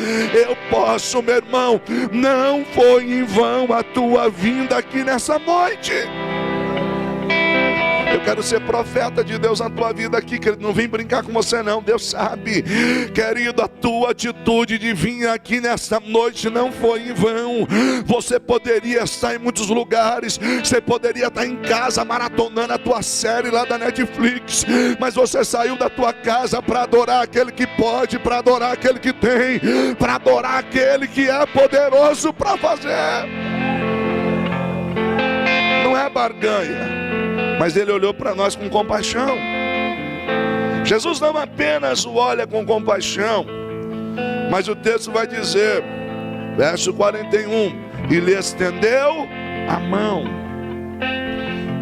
meu irmão. Não foi em vão a tua vinda aqui nessa noite. Eu quero ser profeta de Deus na tua vida aqui, querido. Não vim brincar com você não, Deus sabe. Querido, a tua atitude de vir aqui nessa noite não foi em vão. Você poderia estar em muitos lugares, você poderia estar em casa maratonando a tua série lá da Netflix, mas você saiu da tua casa para adorar aquele que pode, para adorar aquele que tem, para adorar aquele que é poderoso para fazer. Não é barganha, mas ele olhou para nós com compaixão. Jesus não apenas o olha com compaixão, mas o texto vai dizer, verso 41, e lhe estendeu a mão.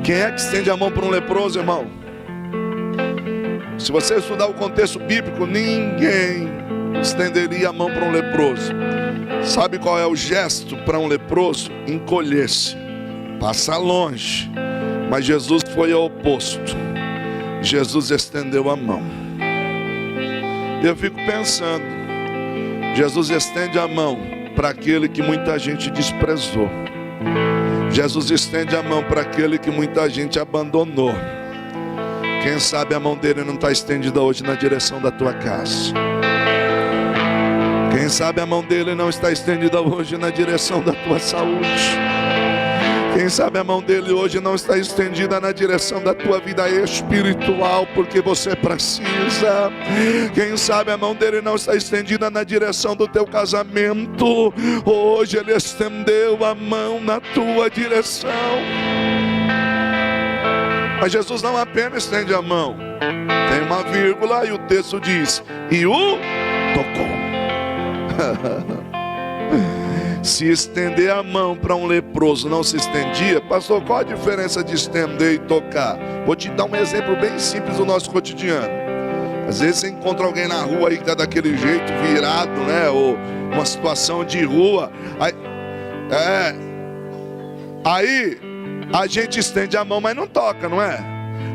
Quem é que estende a mão para um leproso, irmão? Se você estudar o contexto bíblico, ninguém estenderia a mão para um leproso. Sabe qual é o gesto para um leproso? Encolher-se, passar longe. Mas Jesus foi ao oposto. Jesus estendeu a mão. Eu fico pensando, Jesus estende a mão para aquele que muita gente desprezou. Jesus estende a mão para aquele que muita gente abandonou. Quem sabe a mão dele não está estendida hoje na direção da tua casa. Quem sabe a mão dele não está estendida hoje na direção da tua saúde. Quem sabe a mão dele hoje não está estendida na direção da tua vida espiritual, porque você precisa. Quem sabe a mão dele não está estendida na direção do teu casamento. Hoje ele estendeu a mão na tua direção. Mas Jesus não apenas estende a mão, tem uma vírgula e o texto diz, e o tocou. Se estender a mão para um leproso não se estendia, pastor, qual a diferença de estender e tocar? Vou te dar um exemplo bem simples do nosso cotidiano. Às vezes você encontra alguém na rua aí que está daquele jeito, virado, né? Ou uma situação de rua. Aí a gente estende a mão, mas não toca, não é?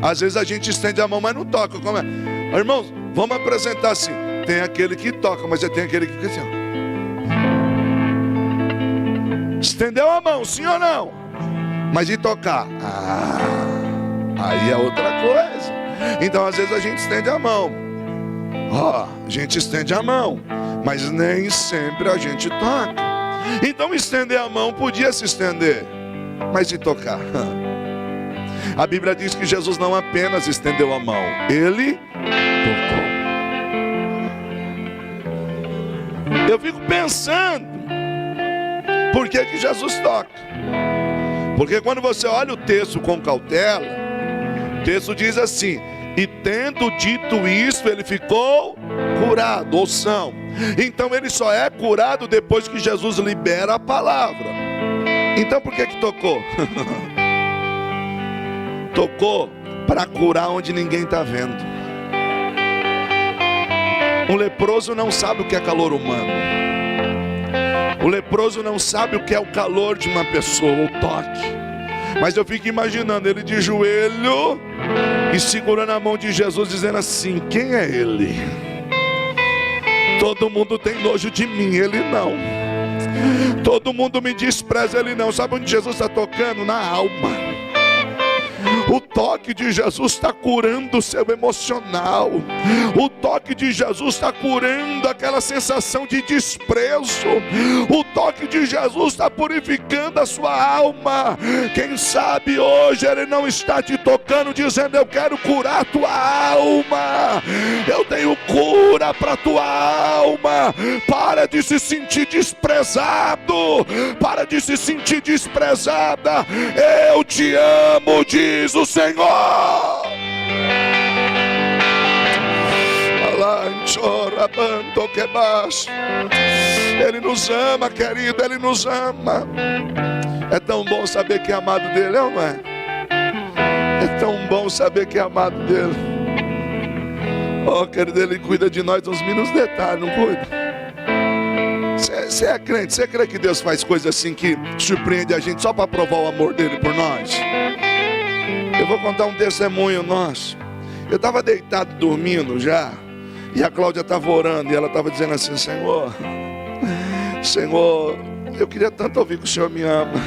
Às vezes a gente estende a mão, mas não toca. Como é? Irmãos, vamos apresentar assim. Tem aquele que toca, mas tem aquele que fica assim, ó. Estendeu a mão, sim ou não? Mas e tocar? Aí é outra coisa. Então às vezes a gente estende a mão. A gente estende a mão, mas nem sempre a gente toca. Então estender a mão podia se estender, mas e tocar? A Bíblia diz que Jesus não apenas estendeu a mão, ele tocou. Eu fico pensando, por que que Jesus toca? Porque quando você olha o texto com cautela, o texto diz assim, e tendo dito isso, ele ficou curado, ou são. Então ele só é curado depois que Jesus libera a palavra. Então por que que tocou? Tocou para curar onde ninguém está vendo. Um leproso não sabe o que é calor humano. O leproso não sabe o que é o calor de uma pessoa, o toque. Mas eu fico imaginando ele de joelho e segurando a mão de Jesus, dizendo assim, quem é ele? Todo mundo tem nojo de mim, ele não. Todo mundo me despreza, ele não. Sabe onde Jesus está tocando? Na alma. O toque de Jesus está curando o seu emocional. O toque de Jesus está curando aquela sensação de desprezo. O toque de Jesus está purificando a sua alma. Quem sabe hoje Ele não está te tocando dizendo: eu quero curar a tua alma. Eu tenho cura para a tua alma. Para de se sentir desprezado. Para de se sentir desprezada. Eu te amo, diz o Senhor. Ele nos ama, querido, Ele nos ama. É tão bom saber que é amado dele, não é? É tão bom saber que é amado dele. Oh, querido, Ele cuida de nós nos mínimos detalhes, não cuida? Você é crente? Você crê que Deus faz coisas assim que surpreende a gente só para provar o amor dele por nós? Eu vou contar um testemunho nosso. Eu estava deitado dormindo já, e a Cláudia estava orando, e ela estava dizendo assim: Senhor, eu queria tanto ouvir que o Senhor me ama.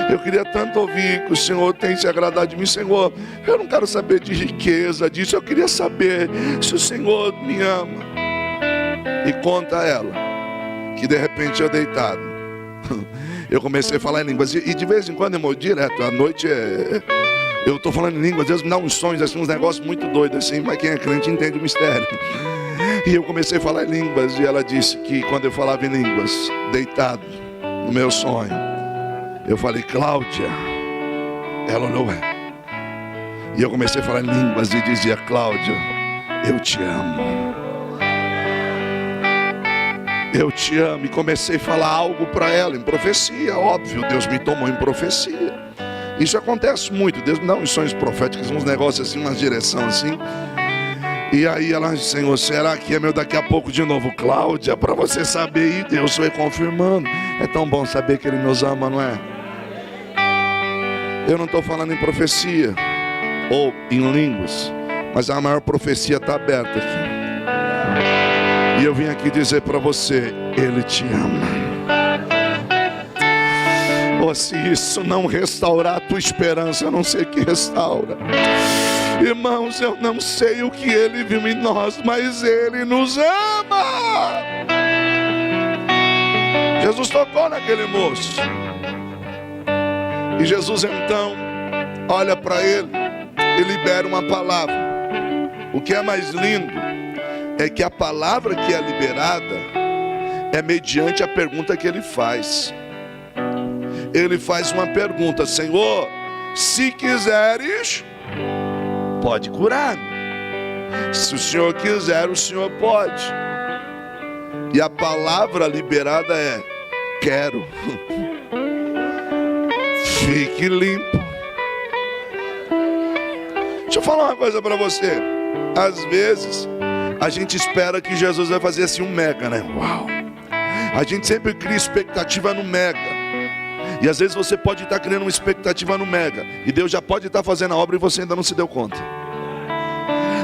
Eu queria tanto ouvir que o Senhor tem se agradado de mim. Senhor, eu não quero saber de riqueza disso. Eu queria saber se o Senhor me ama. E conta a ela que de repente eu deitado, eu comecei a falar em línguas. E de vez em quando, irmão, direto, à noite eu estou falando em línguas. Às vezes me dá uns sonhos, assim, uns negócios muito doidos assim, mas quem é crente entende o mistério. E eu comecei a falar em línguas, e ela disse que quando eu falava em línguas, deitado no meu sonho, eu falei: Cláudia. Ela olhou, e eu comecei a falar em línguas e dizia: Cláudia, eu te amo. Eu te amo. E comecei a falar algo para ela em profecia. Óbvio, Deus me tomou em profecia. Isso acontece muito. Deus me dá uns sonhos proféticos, uns negócios assim, umas direções assim. E aí ela disse: Senhor, será que é meu daqui a pouco de novo? Cláudia, para você saber. E Deus foi confirmando. É tão bom saber que Ele nos ama, não é? Eu não estou falando em profecia ou em línguas, mas a maior profecia está aberta aqui. E eu vim aqui dizer para você: Ele te ama. Oh, se isso não restaurar a tua esperança, eu não sei o que restaura. Irmãos, eu não sei o que Ele viu em nós, mas Ele nos ama. Jesus tocou naquele moço. E Jesus então olha para ele e libera uma palavra. O que é mais lindo é que a palavra que é liberada é mediante a pergunta que ele faz. Ele faz uma pergunta: Senhor, se quiseres, pode curar. Se o Senhor quiser, o Senhor pode. E a palavra liberada é: quero. Fique limpo. Deixa eu falar uma coisa para você. Às vezes a gente espera que Jesus vai fazer assim um mega, né? Uau! A gente sempre cria expectativa no mega. E às vezes você pode estar criando uma expectativa no mega, e Deus já pode estar fazendo a obra e você ainda não se deu conta.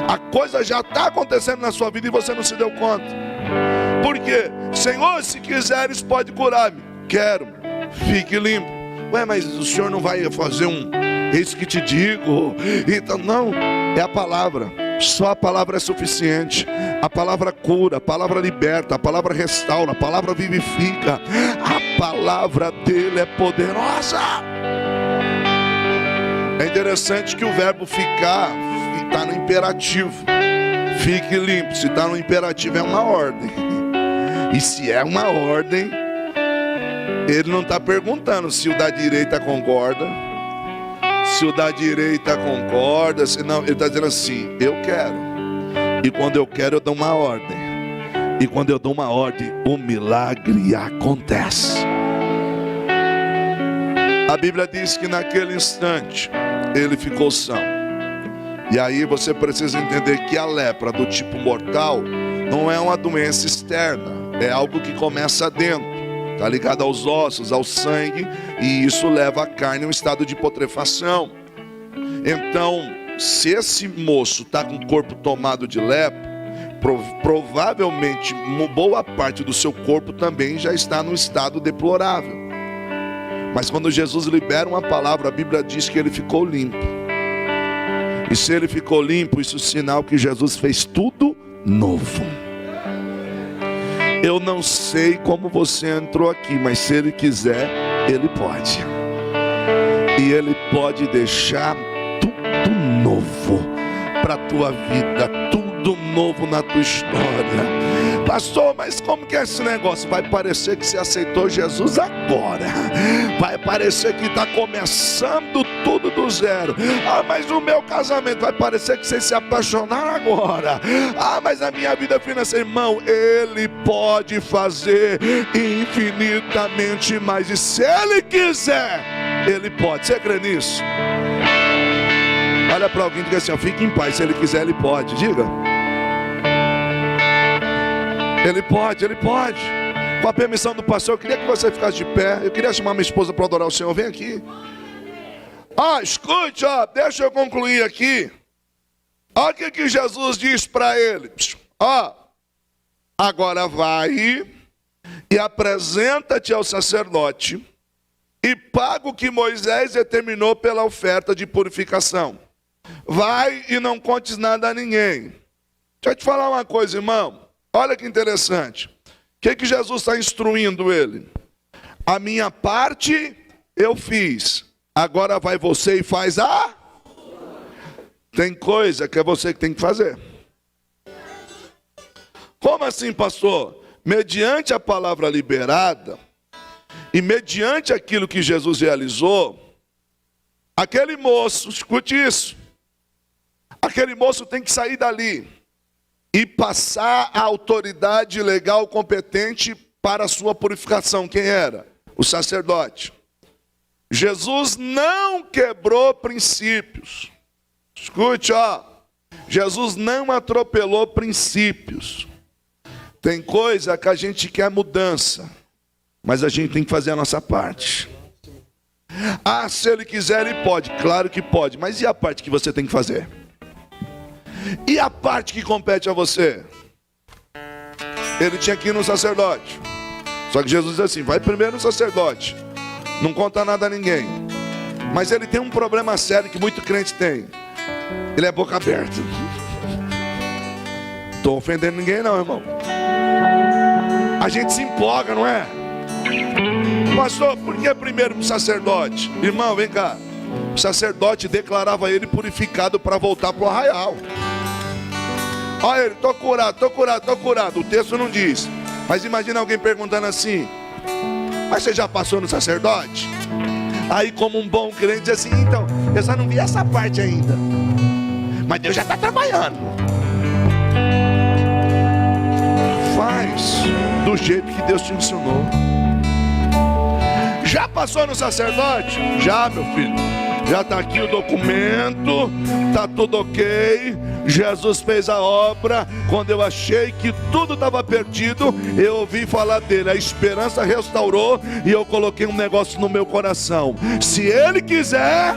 A coisa já está acontecendo na sua vida e você não se deu conta. Por quê? Senhor, se quiseres, pode curar-me. Quero, fique limpo. Ué, mas o Senhor não vai fazer eis que te digo? Então, não, é a palavra. Só a palavra é suficiente. A palavra cura, a palavra liberta, a palavra restaura, a palavra vivifica. A palavra dele é poderosa. É interessante que o verbo ficar está no imperativo. Fique limpo. Se está no imperativo, é uma ordem. E se é uma ordem, ele não está perguntando se o da direita concorda, se o da direita concorda, se não. Ele está dizendo assim: eu quero. E quando eu quero, eu dou uma ordem. E quando eu dou uma ordem, o milagre acontece. A Bíblia diz que naquele instante ele ficou são. E aí você precisa entender que a lepra do tipo mortal não é uma doença externa, é algo que começa dentro. Está ligado aos ossos, ao sangue, e isso leva a carne a um estado de putrefação. Então, se esse moço está com o corpo tomado de lepra, provavelmente boa parte do seu corpo também já está num estado deplorável. Mas quando Jesus libera uma palavra, a Bíblia diz que ele ficou limpo. E se ele ficou limpo, isso é sinal que Jesus fez tudo novo. Eu não sei como você entrou aqui, mas se ele quiser, ele pode. E ele pode deixar tudo novo para a tua vida, tudo novo na tua história. Pastor, mas como que é esse negócio? Vai parecer que você aceitou Jesus agora. Vai parecer que está começando tudo do zero. Ah, mas o meu casamento, vai parecer que vocês se apaixonaram agora. Ah, mas a minha vida financeira, irmão, ele pode fazer infinitamente mais. E se ele quiser, ele pode. Você crê nisso? Olha para alguém e diga assim, ó, fique em paz. Se ele quiser, ele pode. Diga. Ele pode, ele pode. Com a permissão do pastor, eu queria que você ficasse de pé. Eu queria chamar minha esposa para adorar o Senhor. Vem aqui. Escute, deixa eu concluir aqui. Olha o que Jesus diz para ele. Agora vai e apresenta-te ao sacerdote e paga o que Moisés determinou pela oferta de purificação. Vai e não contes nada a ninguém. Deixa eu te falar uma coisa, irmão. Olha que interessante. O que Jesus está instruindo ele? A minha parte eu fiz. Agora vai você e faz a... Tem coisa que é você que tem que fazer. Como assim, pastor? Mediante a palavra liberada e mediante aquilo que Jesus realizou, aquele moço, escute isso, aquele moço tem que sair dali e passar a autoridade legal competente para a sua purificação. Quem era? O sacerdote. Jesus não quebrou princípios. Escute, Jesus não atropelou princípios. Tem coisa que a gente quer mudança, mas a gente tem que fazer a nossa parte. Se ele quiser, ele pode. Claro que pode, mas e a parte que você tem que fazer? E a parte que compete a você? Ele tinha que ir no sacerdote. Só que Jesus diz assim, vai primeiro no sacerdote. Não conta nada a ninguém. Mas ele tem um problema sério que muito crente tem. Ele é boca aberta. Estou ofendendo ninguém não, irmão. A gente se empolga, não é? Pastor, por que primeiro o sacerdote? Irmão, vem cá. O sacerdote declarava ele purificado para voltar para o arraial. Olha ele, estou curado, estou curado, estou curado. O texto não diz. Mas imagina alguém perguntando assim, mas você já passou no sacerdote? Aí como um bom crente diz assim, então, eu só não vi essa parte ainda. Mas Deus já está trabalhando. Faz do jeito que Deus te ensinou. Já passou no sacerdote? Já, meu filho. Já está aqui o documento, está tudo ok. Jesus fez a obra. Quando eu achei que tudo estava perdido, eu ouvi falar dele. A esperança restaurou e eu coloquei um negócio no meu coração. Se ele quiser,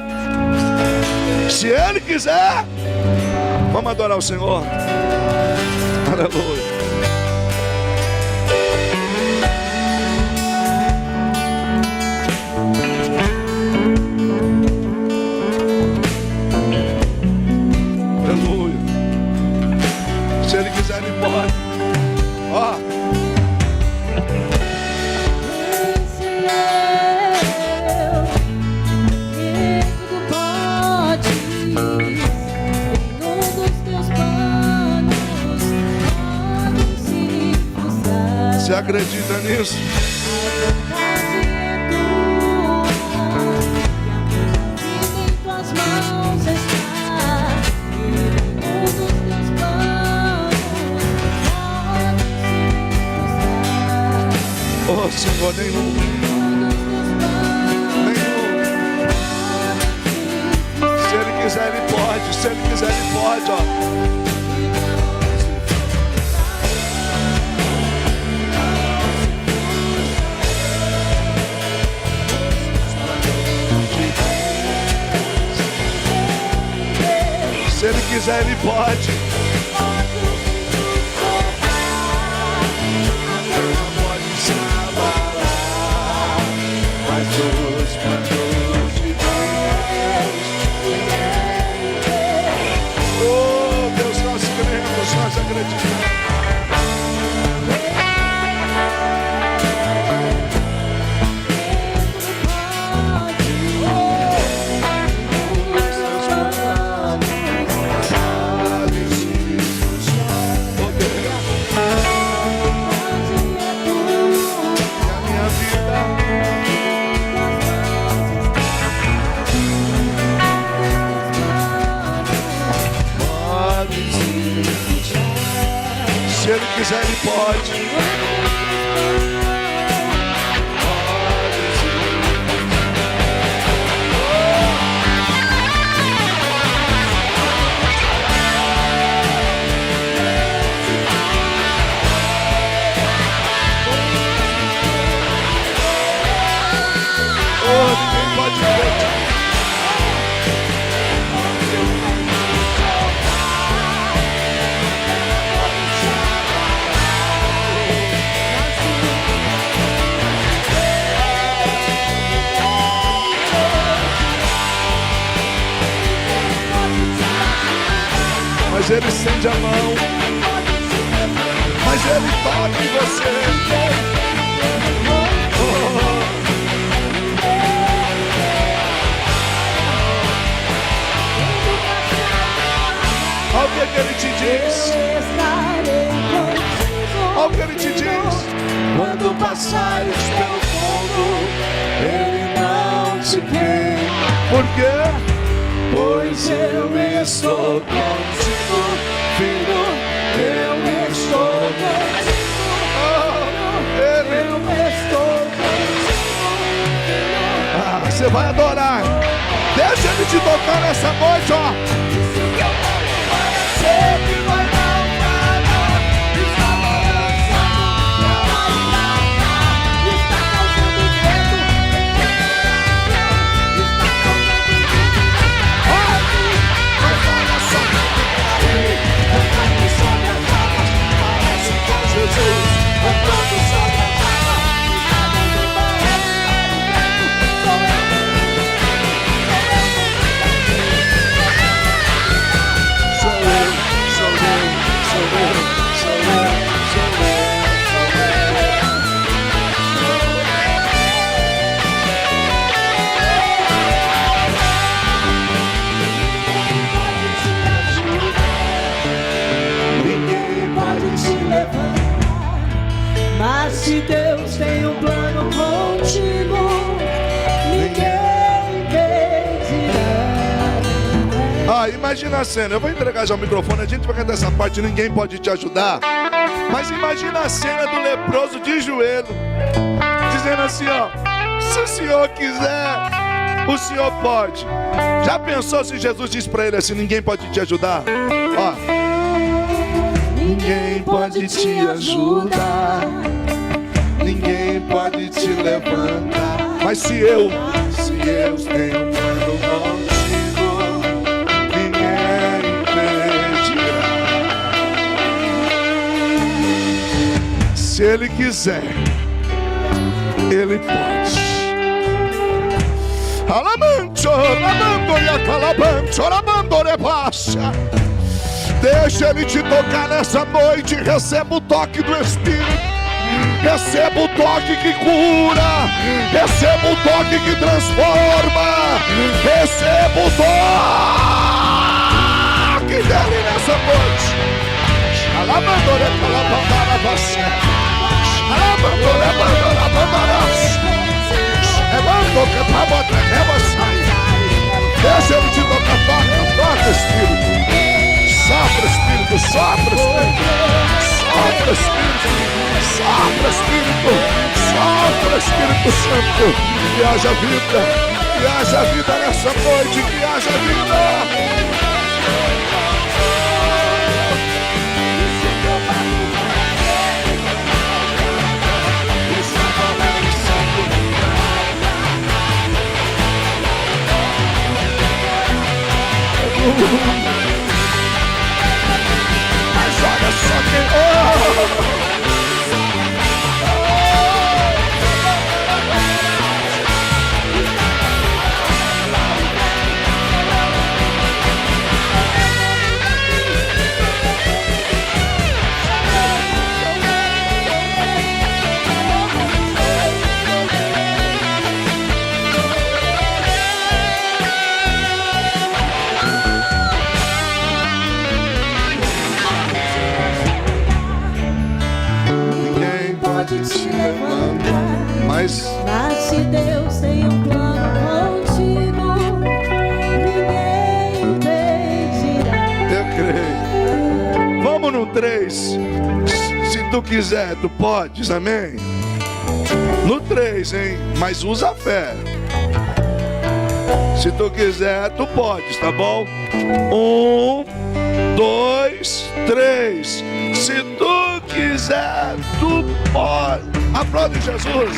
vamos adorar o Senhor. Aleluia. Se ele quiser, ele pode. Você acredita nisso? Oh, Senhor, nenhum. Se ele quiser, ele pode. Se ele quiser, ele pode, Se ele quiser, ele pode. quiser, Ele pode. Ninguém pode ver. Mas Ele estende a mão, mas Ele toca em você. Olha o que Ele te diz. Olha o que Ele te diz. Quando passares pelo fogo, Ele não te queima. Por quê? Pois eu estou contigo, filho. Eu estou contigo. Eu estou contigo, filho. Você vai adorar. Deixa Ele te tocar nessa noite, ó. Sempre vai dar um nada. Está balançando, está causando medo. Está causando medo. Mas olha só, andando sobre as águas, parece com Jesus. Andando sobre as águas, está dando parece. Sou eu. Mas se Deus tem um plano contigo, ninguém impedirá. Imagina a cena. Eu vou entregar já o microfone. A gente vai cantar essa parte. Ninguém pode te ajudar. Mas imagina a cena do leproso de joelho, dizendo assim, ó: se o Senhor quiser, o Senhor pode. Já pensou se Jesus diz para ele assim: ninguém pode te ajudar? Ó: ninguém pode te ajudar, ninguém pode te levantar. Mas se eu tenho um plano contigo, ninguém impedirá. Se Ele quiser, Ele pode. Alamancho, lamando e acalabancho, lamando repassa. Deixa Ele te tocar nessa noite. Receba o toque do Espírito. Receba o toque que cura. Receba o toque que transforma. Receba o toque dele nessa noite. Alabandore calabandara você. Alabandore bandara bandaras. Levando que pra botar que você. Deixa Ele te tocar. Toca Espírito. Sopra Espírito, sopra Espírito, sopra Espírito, sopra Espírito, sopra Espírito Santo. Que haja vida nessa noite, que haja vida. Olha só quem... Mas se Deus tem um plano contigo, ninguém impedirá. Eu creio. Vamos no 3. Se tu quiser, tu podes, amém? No 3, hein? Mas usa a fé. Se tu quiser, tu podes, tá bom? 1, 2, 3. Se tu quiser, tu pode. Aplaude Jesus.